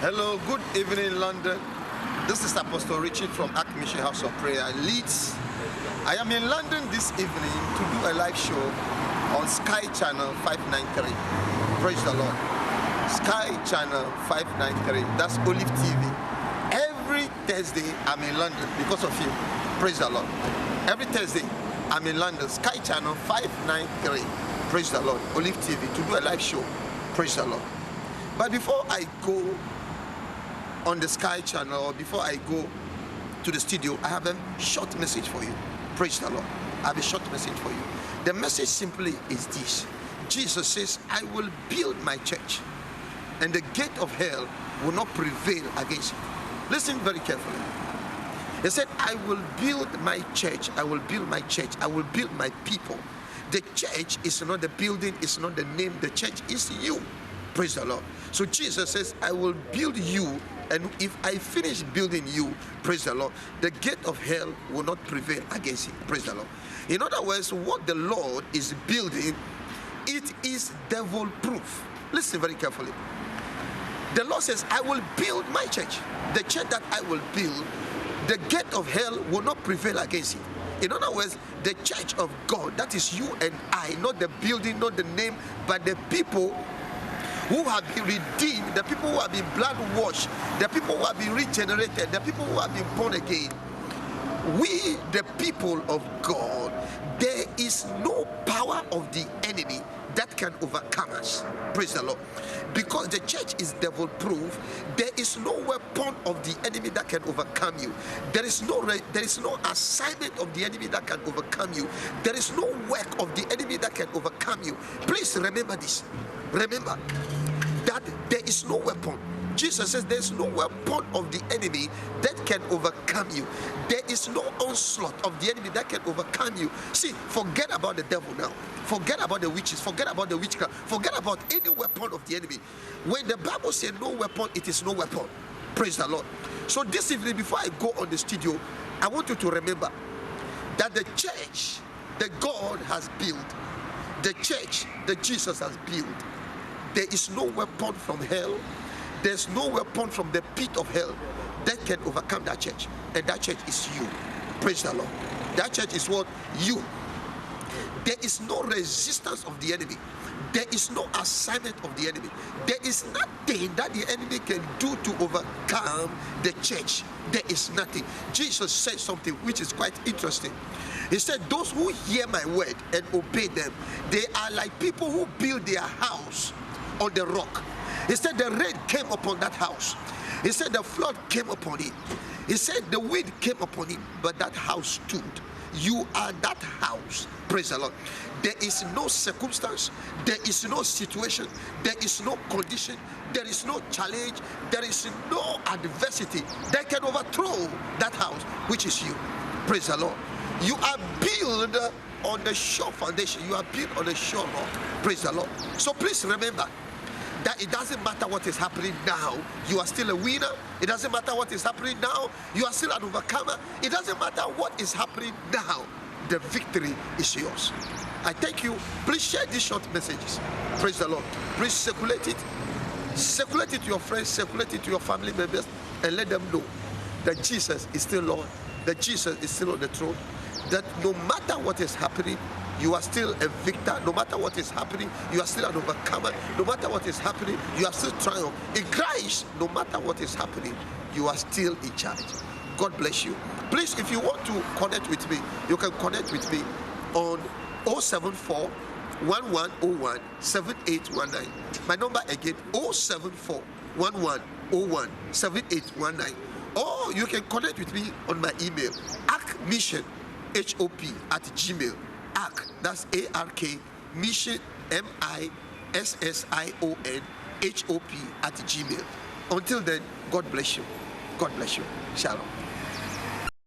Hello, good evening, London. This is Apostle Richard from Ark Mission House of Prayer, Leeds. I am in London this evening to do a live show on Sky Channel 593. Praise the Lord. Sky Channel 593, that's Olive TV. Every Thursday, I'm in London because of you. Praise the Lord. Every Thursday, I'm in London, Sky Channel 593. Praise the Lord. Olive TV, to do a live show. Praise the Lord. But before I go on the Sky Channel, or before I go to the studio, I have a short message for you. Praise the Lord. I have a short message for you. The message simply is this. Jesus says, I will build my church, and the gate of hell will not prevail against it. Listen very carefully. He said, I will build my church, I will build my church, I will build my people. The church is not the building, it's not the name, the church is you. Praise the Lord. So Jesus says, I will build you, and if I finish building you, praise the Lord, the gate of hell will not prevail against it. Praise the Lord. In other words, what the Lord is building, it is devil proof. Listen very carefully. The Lord says, I will build my church. The church that I will build, the gate of hell will not prevail against it. In other words, the church of God, that is you and I, not the building, not the name, but the people who have been redeemed, the people who have been blood washed, the people who have been regenerated, the people who have been born again. We, the people of God, there is no power of the enemy that can overcome us. Praise the Lord. Because the church is devil proof, there is no weapon of the enemy that can overcome you. There is no assignment of the enemy that can overcome you. There is no work of the enemy that can overcome you. Please remember this. Remember that there is no weapon. Jesus says there is no weapon of the enemy that can overcome you. There is no onslaught of the enemy that can overcome you. See, forget about the devil now. Forget about the witches. Forget about the witchcraft. Forget about any weapon of the enemy. When the Bible says no weapon, it is no weapon. Praise the Lord. So this evening, before I go on the studio, I want you to remember that the church that God has built, the church that Jesus has built, there is no weapon from hell, there's no weapon from the pit of hell that can overcome that church. And that church is you. Praise the Lord. That church is what? You. There is no resistance of the enemy. There is no assignment of the enemy. There is nothing that the enemy can do to overcome the church. There is nothing. Jesus said something which is quite interesting. He said, those who hear my word and obey them, they are like people who build their house on the rock. He said the rain came upon that house. He said the flood came upon it. He said the wind came upon it, but that house stood. You are that house. Praise the Lord. There is no circumstance, there is no situation, there is no condition, there is no challenge, there is no adversity that can overthrow that house, which is you. Praise the Lord. You are built on the sure foundation. You are built on the sure rock. Praise the Lord. So please remember that it doesn't matter what is happening now, you are still a winner. It doesn't matter what is happening now, you are still an overcomer. It doesn't matter what is happening now, the victory is yours. I thank you. Please share these short messages. Praise the Lord. Please circulate it. Circulate it to your friends, circulate it to your family members, and let them know that Jesus is still Lord, that Jesus is still on the throne, that no matter what is happening, you are still a victor. No matter what is happening, you are still an overcomer. No matter what is happening, you are still triumph. In Christ, no matter what is happening, you are still in charge. God bless you. Please, if you want to connect with me, you can connect with me on 074 1101 7819. My number again, 074 1101 7819. Or you can connect with me on my email, arkmissionhop@gmail.com. Ark, that's ARK, mission, MISSIONHOP @gmail.com. Until then, God bless you. God bless you. Shalom.